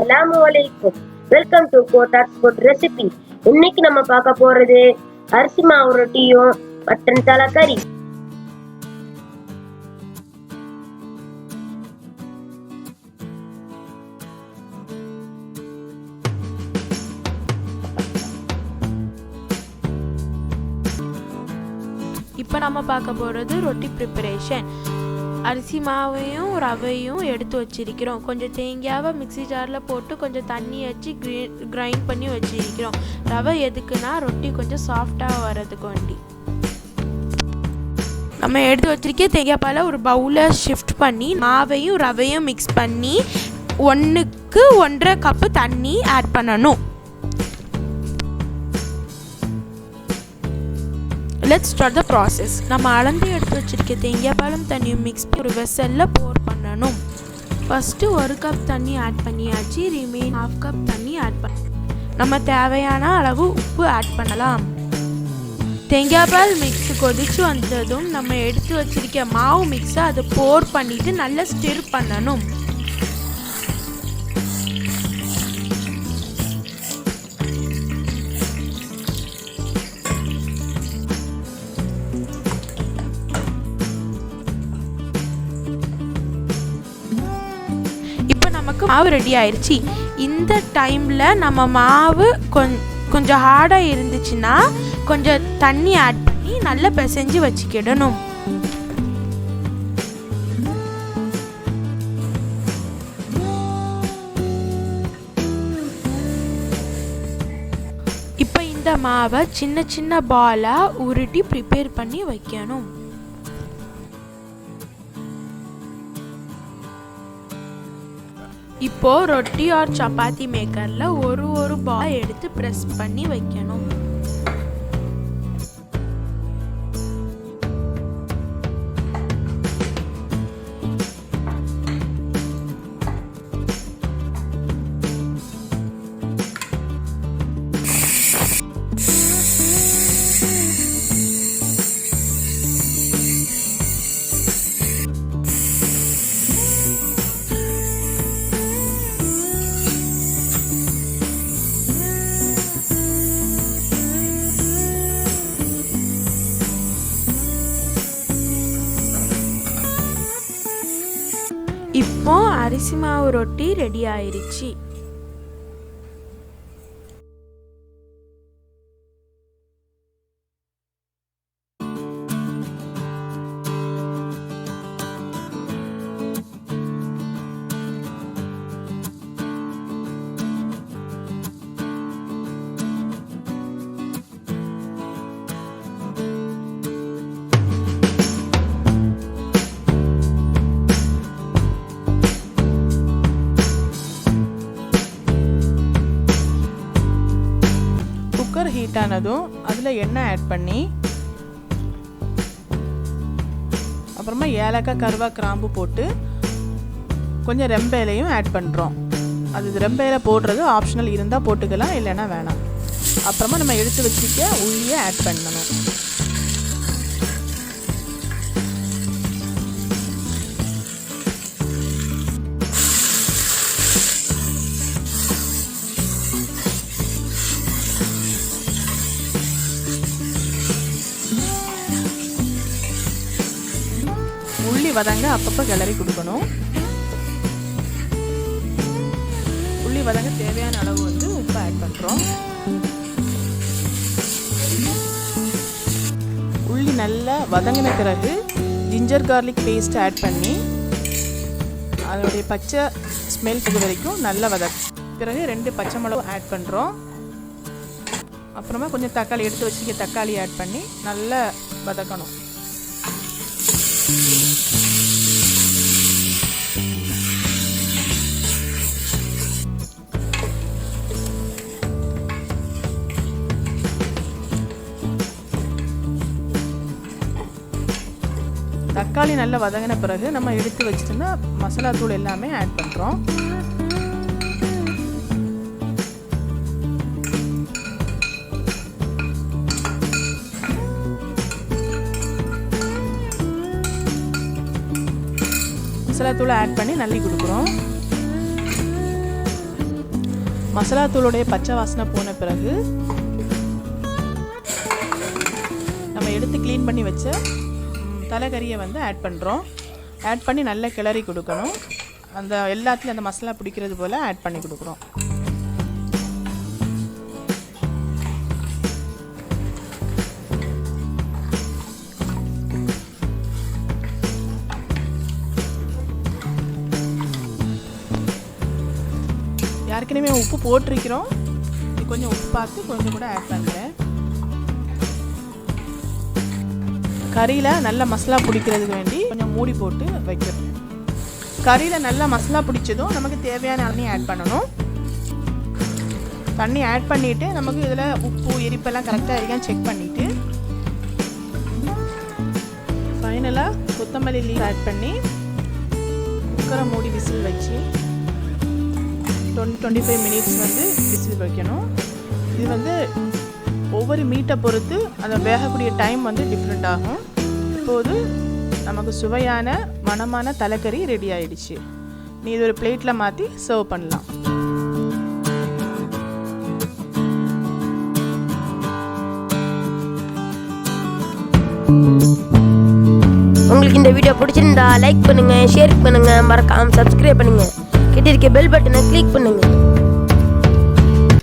Assalamualaikum. Welcome to Kotak's Food Recipe. இன்னைக்கு நம்ம பார்க்க போறது அரிசி மாவு ரொட்டியும் மட்டன் தலக்கறி. இப்போ நம்ம பார்க்க போகிறது ரொட்டி ப்ரிப்பரேஷன். அரிசி மாவையும் ரவையும் எடுத்து வச்சிருக்கிறோம். கொஞ்சம் தேங்காவை மிக்ஸி ஜாரில் போட்டு கொஞ்சம் தண்ணி வச்சு கிரைண்ட் பண்ணி வச்சிருக்கிறோம். ரவை எதுக்குன்னா ரொட்டி கொஞ்சம் சாஃப்டாக வர்றதுக்கு வேண்டி. நம்ம எடுத்து வச்சிருக்க தேங்காய் பாலை ஒரு பவுலில் ஷிஃப்ட் பண்ணி மாவையும் ரவையும் மிக்ஸ் பண்ணி 1க்கு 1.5 கப்பு தண்ணி ஆட் பண்ணணும். Let's start the process. நம்ம அளந்து எடுத்து வச்சிருக்க தேங்காய் பாலும் தண்ணியும் மிக்ஸ் பண்ணி ஒரு வெசலில் போர் பண்ணணும். ஃபஸ்ட்டு 1 கப் தண்ணி ஆட் பண்ணியாச்சு. ரிமைன் 1/2 கப் தண்ணி ஆட் பண்ண நம்ம தேவையான அளவு உப்பு ஆட் பண்ணலாம். தேங்காய் பால் மிக்ஸ் கொதிச்சு வந்ததும் நம்ம எடுத்து வச்சிருக்க மாவு மிக்ஸை அதை போர் பண்ணிட்டு நல்லா ஸ்டிர் பண்ணணும். நமக்கு மாவு ரெடி ஆயிடுச்சு. இந்த டைமில் நம்ம மாவு கொஞ்சம் ஹார்டாக இருந்துச்சுன்னா கொஞ்சம் தண்ணி ஆட் பண்ணி நல்லா பிசைஞ்சு வச்சுக்கிடணும். இப்போ இந்த மாவை சின்ன சின்ன பாலாக உருட்டி ப்ரிப்பேர் பண்ணி வைக்கணும். இப்போ ரொட்டி ஆர் சப்பாத்தி மேக்கர்ல ஒரு பால் எடுத்து பிரஸ் பண்ணி வைக்கணும். இப்போ அரிசி மாவு ரொட்டி ரெடி ஆயிருச்சு. ஹீட் ஆனதும் அதில் எண்ணெய் ஆட் பண்ணி அப்புறமா ஏலக்காய் கருவா கிராம்பு போட்டு கொஞ்சம் ரெம்ப இலையும் ஆட் பண்ணுறோம். அது ரெம்ப இலை போடுறது ஆப்ஷனல் இருந்தால் போட்டுக்கலாம், இல்லைன்னா வேணாம். அப்புறமா நம்ம எடுத்து வச்சுக்க உள்ளியை ஆட் பண்ணணும். உள்ளி வதங்க அப்பப்போ கிளறி கொடுக்கணும். உள்ளி வதங்க தேவையான அளவு உப்பு ஆட் பண்ணுறோம். உள்ளி நல்லா வதங்கின பிறகு ஜிஞ்சர் கார்லிக் பேஸ்ட் ஆட் பண்ணி அதோடைய பச்சை ஸ்மெல் போகிற வரைக்கும் நல்லா பிறகு 2 பச்சை மிளகு ஆட் பண்ணுறோம். அப்புறமா கொஞ்சம் தக்காளி எடுத்து வச்சுக்க தக்காளி ஆட் பண்ணி நல்லா வதக்கணும். தக்காளி நல்லா வதங்கின பிறகு நம்ம எடுத்து வச்சுருந்தா மசாலா தூள் எல்லாமே ஆட் பண்ணுறோம். மசாலா தூளை ஆட் பண்ணி நல்லி கொடுக்குறோம். மசாலா தூளுடைய பச்சை வாசனை போன பிறகு நம்ம எடுத்து க்ளீன் பண்ணி வச்ச தலைக்கறியை வந்து ஆட் பண்ணுறோம். ஆட் பண்ணி நல்லா கிளறி கொடுக்கணும். அந்த எல்லாத்துலேயும் அந்த மசாலா பிடிக்கிறது போல் ஆட் பண்ணி கொடுக்குறோம். ஏற்கனவே உப்பு போட்டிருக்கிறோம். இது கொஞ்சம் உப்பு பார்த்து கொஞ்சம் கூட ஆட் பண்ணுறேன். கறியில் நல்ல மசாலா பிடிக்கிறதுக்கு வேண்டி கொஞ்சம் மூடி போட்டு வைக்கிறோம். கறியில் நல்லா மசாலா பிடிச்சதும் நமக்கு தேவையான தண்ணி ஆட் பண்ணணும். தண்ணி ஆட் பண்ணிவிட்டு நமக்கு இதில் உப்பு எரிப்பெல்லாம் கரெக்டாக இருக்கான்னு செக் பண்ணிவிட்டு ஃபைனலாக கொத்தமல்லி லீவ் ஆட் பண்ணி குக்கரை மூடி விசில் வச்சு 20-25 மினிட்ஸ் வந்து விசில் வைக்கணும். இது வந்து ஒவ்வொரு மீட்டை பொறுத்து அந்த வேகக்கூடிய டைம் வந்து டிஃப்ரெண்ட் ஆகும். இப்போது நமக்கு சுவையான மணமான தலைக்கறி ரெடி ஆயிடுச்சு. நீ இது ஒரு பிளேட்டில் மாற்றி சர்வ் பண்ணலாம். உங்களுக்கு இந்த வீடியோ பிடிச்சிருந்தா லைக் பண்ணுங்க, ஷேர் பண்ணுங்க, மறக்காம சப்ஸ்கிரைப் பண்ணுங்க, கிட்ட இருக்க பெல் பட்டனை கிளிக் பண்ணுங்க.